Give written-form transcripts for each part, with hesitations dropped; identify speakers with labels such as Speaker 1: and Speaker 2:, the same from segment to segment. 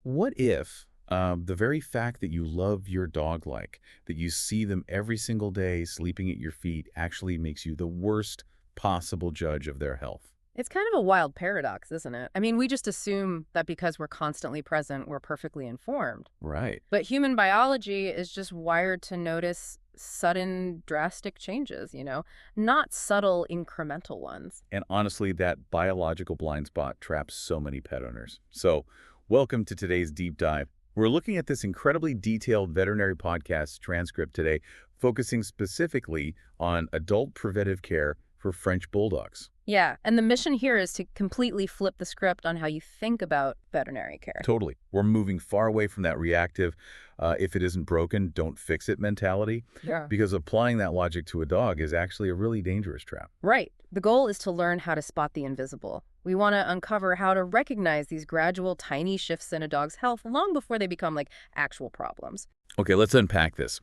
Speaker 1: What if the very fact that you love your dog that you see them every single day sleeping at your feet actually makes you the worst possible judge of their health?
Speaker 2: It's kind of a wild paradox, isn't it? I mean, we just assume that because we're constantly present, we're perfectly informed.
Speaker 1: Right.
Speaker 2: But human biology is just wired to notice sudden, drastic changes, not subtle, incremental ones.
Speaker 1: And honestly, that biological blind spot traps so many pet owners. So, welcome to today's deep dive. We're looking at this incredibly detailed veterinary podcast transcript today, focusing specifically on adult preventive care for French Bulldogs.
Speaker 2: Yeah, and the mission here is to completely flip the script on how you think about veterinary care.
Speaker 1: Totally. We're moving far away from that reactive, if it isn't broken, don't fix it mentality,
Speaker 2: Yeah.
Speaker 1: because applying that logic to a dog is actually a really dangerous trap.
Speaker 2: Right. The goal is to learn how to spot the invisible. We want to uncover how to recognize these gradual, tiny shifts in a dog's health long before they become like actual problems.
Speaker 1: Okay, let's unpack this,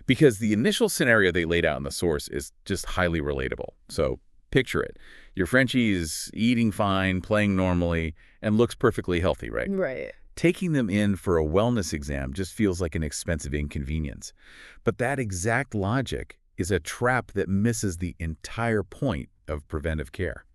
Speaker 1: because the initial scenario they laid out in the source is just highly relatable. So picture it. Your Frenchie is eating fine, playing normally, and looks perfectly healthy, right?
Speaker 2: Right.
Speaker 1: Taking them in for a wellness exam just feels like an expensive inconvenience. But that exact logic is a trap that misses the entire point of preventive care.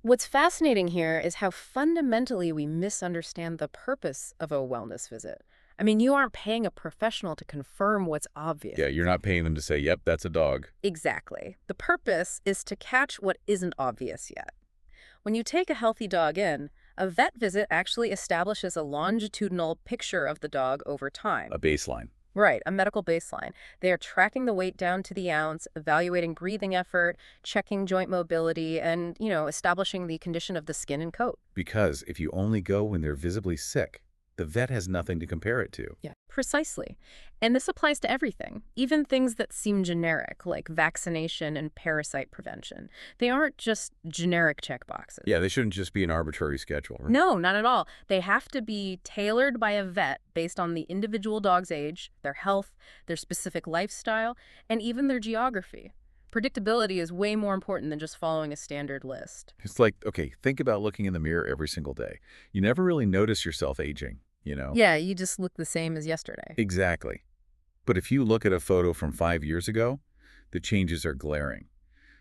Speaker 2: What's fascinating here is how fundamentally we misunderstand the purpose of a wellness visit. I mean, you aren't paying a professional to confirm what's obvious.
Speaker 1: Yeah, you're not paying them to say, yep, that's a dog.
Speaker 2: Exactly. The purpose is to catch what isn't obvious yet. When you take a healthy dog in, a vet visit actually establishes a longitudinal picture of the dog over time.
Speaker 1: A baseline.
Speaker 2: Right, a medical baseline. They are tracking the weight down to the ounce, evaluating breathing effort, checking joint mobility, and, establishing the condition of the skin and coat.
Speaker 1: Because if you only go when they're visibly sick, the vet has nothing to compare it to.
Speaker 2: Yeah, precisely. And this applies to everything, even things that seem generic, like vaccination and parasite prevention. They aren't just generic checkboxes.
Speaker 1: Yeah, they shouldn't just be an arbitrary schedule. Right?
Speaker 2: No, not at all. They have to be tailored by a vet based on the individual dog's age, their health, their specific lifestyle, and even their geography. Predictability is way more important than just following a standard list.
Speaker 1: It's like, okay, think about looking in the mirror every single day. You never really notice yourself aging.
Speaker 2: Yeah, you just look the same as yesterday.
Speaker 1: Exactly. But if you look at a photo from 5 years ago, the changes are glaring.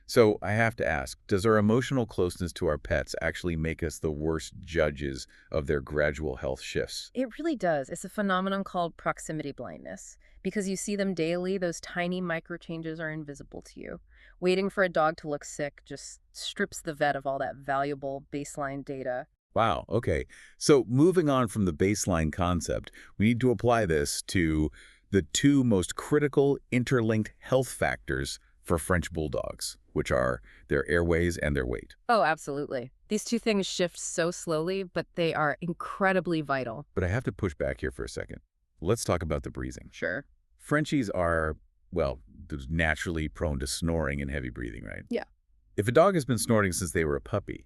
Speaker 1: So I have to ask, does our emotional closeness to our pets actually make us the worst judges of their gradual health shifts?
Speaker 2: It really does. It's a phenomenon called proximity blindness. Because you see them daily, those tiny micro changes are invisible to you. Waiting for a dog to look sick just strips the vet of all that valuable baseline data.
Speaker 1: Wow, okay. So moving on from the baseline concept, we need to apply this to the two most critical interlinked health factors for French Bulldogs, which are their airways and their weight.
Speaker 2: Oh, absolutely. These two things shift so slowly, but they are incredibly vital.
Speaker 1: But I have to push back here for a second. Let's talk about the breathing.
Speaker 2: Sure.
Speaker 1: Frenchies are, well, they're naturally prone to snoring and heavy breathing, right?
Speaker 2: Yeah.
Speaker 1: If a dog has been snorting since they were a puppy,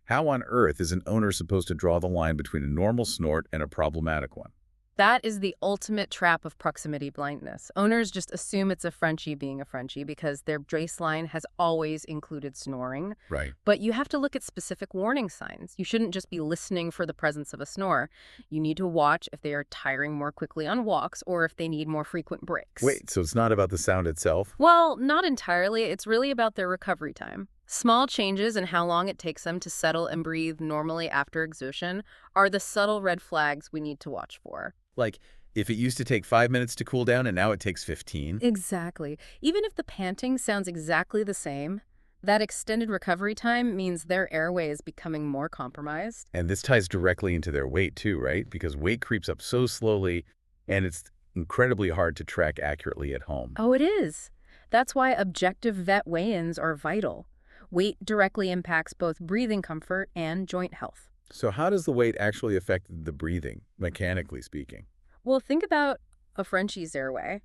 Speaker 1: how on earth is an owner supposed to draw the line between a normal snort and a problematic one?
Speaker 2: That is the ultimate trap of proximity blindness. Owners just assume it's a Frenchie being a Frenchie because their baseline has always included snoring.
Speaker 1: Right.
Speaker 2: But you have to look at specific warning signs. You shouldn't just be listening for the presence of a snore. You need to watch if they are tiring more quickly on walks or if they need more frequent breaks.
Speaker 1: Wait, so it's not about the sound itself?
Speaker 2: Well, not entirely. It's really about their recovery time. Small changes in how long it takes them to settle and breathe normally after exertion are the subtle red flags we need to watch for.
Speaker 1: Like, if it used to take 5 minutes to cool down and now it takes 15?
Speaker 2: Exactly. Even if the panting sounds exactly the same, that extended recovery time means their airway is becoming more compromised.
Speaker 1: And this ties directly into their weight too, right? Because weight creeps up so slowly and it's incredibly hard to track accurately at home.
Speaker 2: Oh, it is. That's why objective vet weigh-ins are vital. Weight directly impacts both breathing comfort and joint health.
Speaker 1: So how does the weight actually affect the breathing, mechanically speaking?
Speaker 2: Well, think about a Frenchie's airway.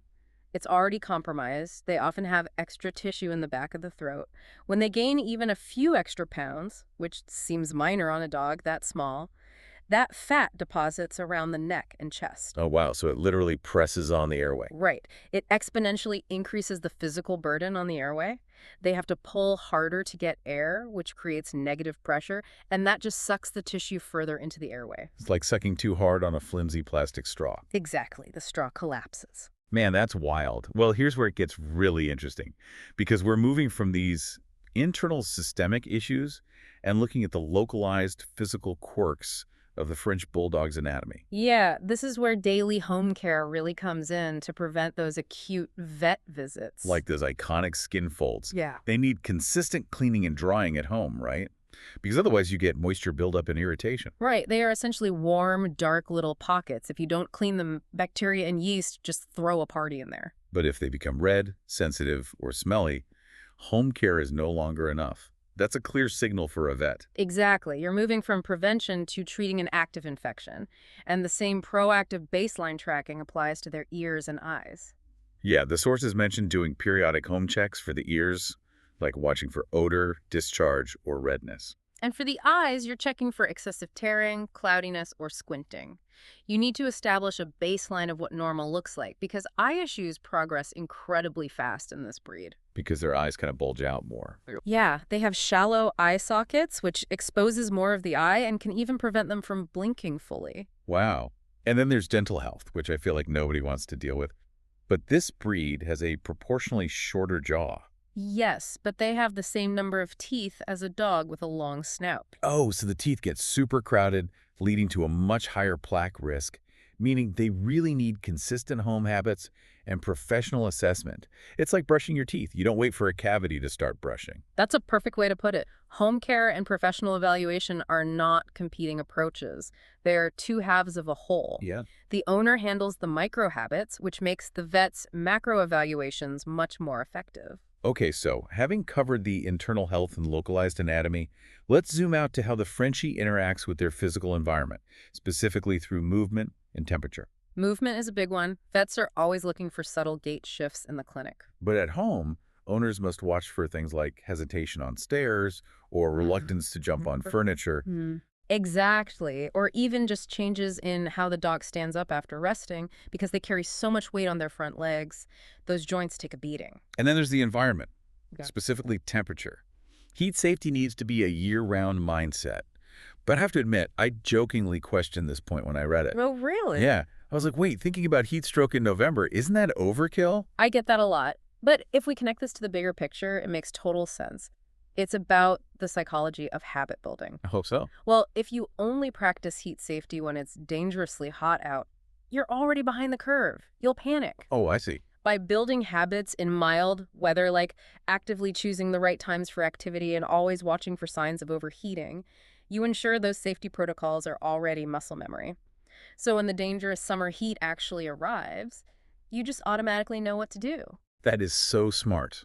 Speaker 2: It's already compromised. They often have extra tissue in the back of the throat. When they gain even a few extra pounds, which seems minor on a dog that small, That fat deposits around the neck and chest.
Speaker 1: Oh, wow. So it literally presses on the airway.
Speaker 2: Right. It exponentially increases the physical burden on the airway. They have to pull harder to get air, which creates negative pressure, and that just sucks the tissue further into the airway.
Speaker 1: It's like sucking too hard on a flimsy plastic straw.
Speaker 2: Exactly. The straw collapses.
Speaker 1: Man, that's wild. Well, here's where it gets really interesting, because we're moving from these internal systemic issues and looking at the localized physical quirks of the French Bulldog's anatomy.
Speaker 2: Yeah, this is where daily home care really comes in to prevent those acute vet visits.
Speaker 1: Like those iconic skin folds.
Speaker 2: Yeah.
Speaker 1: They need consistent cleaning and drying at home, right? Because otherwise you get moisture buildup and irritation.
Speaker 2: Right. They are essentially warm, dark little pockets. If you don't clean them, bacteria and yeast just throw a party in there.
Speaker 1: But if they become red, sensitive, or smelly, home care is no longer enough. That's a clear signal for a vet.
Speaker 2: Exactly. You're moving from prevention to treating an active infection. And the same proactive baseline tracking applies to their ears and eyes.
Speaker 1: Yeah, the sources mentioned doing periodic home checks for the ears, like watching for odor, discharge, or redness.
Speaker 2: And for the eyes, you're checking for excessive tearing, cloudiness, or squinting. You need to establish a baseline of what normal looks like because eye issues progress incredibly fast in this breed.
Speaker 1: Because their eyes kind of bulge out more.
Speaker 2: Yeah, they have shallow eye sockets, which exposes more of the eye and can even prevent them from blinking fully.
Speaker 1: Wow. And then there's dental health, which I feel like nobody wants to deal with. But this breed has a proportionally shorter jaw.
Speaker 2: Yes, but they have the same number of teeth as a dog with a long snout.
Speaker 1: Oh, so the teeth get super crowded, leading to a much higher plaque risk, meaning they really need consistent home habits and professional assessment. It's like brushing your teeth. You don't wait for a cavity to start brushing.
Speaker 2: That's a perfect way to put it. Home care and professional evaluation are not competing approaches. They're two halves of a whole.
Speaker 1: Yeah.
Speaker 2: The owner handles the micro habits, which makes the vet's macro evaluations much more effective.
Speaker 1: Okay, so having covered the internal health and localized anatomy, let's zoom out to how the Frenchie interacts with their physical environment, specifically through movement and temperature.
Speaker 2: Movement is a big one. Vets are always looking for subtle gait shifts in the clinic.
Speaker 1: But at home, owners must watch for things like hesitation on stairs or reluctance to jump on furniture.
Speaker 2: Exactly. Or even just changes in how the dog stands up after resting because they carry so much weight on their front legs. Those joints take a beating.
Speaker 1: And then there's the environment,
Speaker 2: Okay.
Speaker 1: specifically temperature. Heat safety needs to be a year-round mindset. But I have to admit, I jokingly questioned this point when I read it.
Speaker 2: Oh, really?
Speaker 1: Yeah. I was like, wait, thinking about heat stroke in November, isn't that overkill?
Speaker 2: I get that a lot. But if we connect this to the bigger picture, it makes total sense. It's about the psychology of habit building.
Speaker 1: I hope so.
Speaker 2: Well, if you only practice heat safety when it's dangerously hot out, you're already behind the curve. You'll panic.
Speaker 1: Oh, I see.
Speaker 2: By building habits in mild weather, like actively choosing the right times for activity and always watching for signs of overheating, you ensure those safety protocols are already muscle memory. So when the dangerous summer heat actually arrives, you just automatically know what to do.
Speaker 1: That is so smart.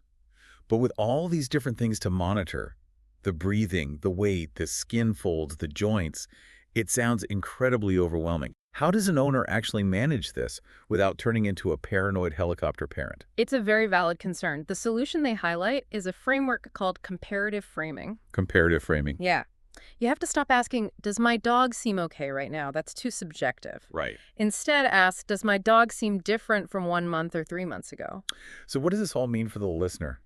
Speaker 1: But with all these different things to monitor, the breathing, the weight, the skin folds, the joints, it sounds incredibly overwhelming. How does an owner actually manage this without turning into a paranoid helicopter parent?
Speaker 2: It's a very valid concern. The solution they highlight is a framework called comparative framing.
Speaker 1: Comparative framing.
Speaker 2: Yeah. You have to stop asking, does my dog seem okay right now? That's too subjective.
Speaker 1: Right.
Speaker 2: Instead, ask, does my dog seem different from 1 month or 3 months ago?
Speaker 1: So what does this all mean for the listener?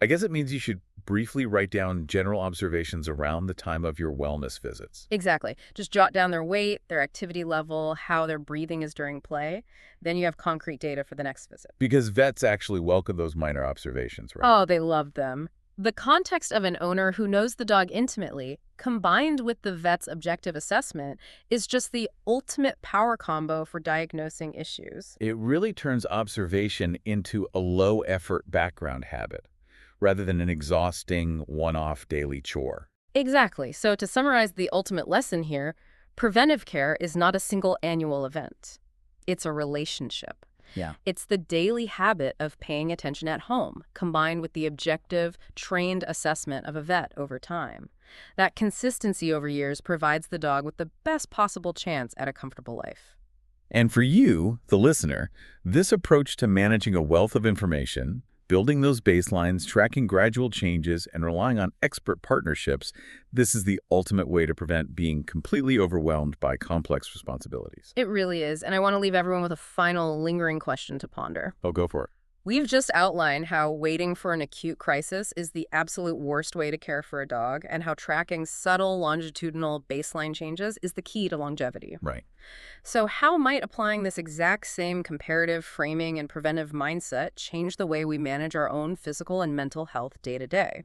Speaker 1: I guess it means you should briefly write down general observations around the time of your wellness visits.
Speaker 2: Exactly. Just jot down their weight, their activity level, how their breathing is during play. Then you have concrete data for the next visit.
Speaker 1: Because vets actually welcome those minor observations, right?
Speaker 2: Oh, they love them. The context of an owner who knows the dog intimately, combined with the vet's objective assessment, is just the ultimate power combo for diagnosing issues.
Speaker 1: It really turns observation into a low-effort background habit, rather than an exhausting, one-off daily chore.
Speaker 2: Exactly. So to summarize the ultimate lesson here, preventive care is not a single annual event. It's a relationship.
Speaker 1: Yeah.
Speaker 2: It's the daily habit of paying attention at home, combined with the objective, trained assessment of a vet over time. That consistency over years provides the dog with the best possible chance at a comfortable life.
Speaker 1: And for you, the listener, this approach to managing a wealth of information, Building those baselines, tracking gradual changes, and relying on expert partnerships, this is the ultimate way to prevent being completely overwhelmed by complex responsibilities.
Speaker 2: It really is, and I want to leave everyone with a final lingering question to ponder.
Speaker 1: Oh, go for it.
Speaker 2: We've just outlined how waiting for an acute crisis is the absolute worst way to care for a dog, and how tracking subtle longitudinal baseline changes is the key to longevity.
Speaker 1: Right.
Speaker 2: So how might applying this exact same comparative framing and preventive mindset change the way we manage our own physical and mental health day to day?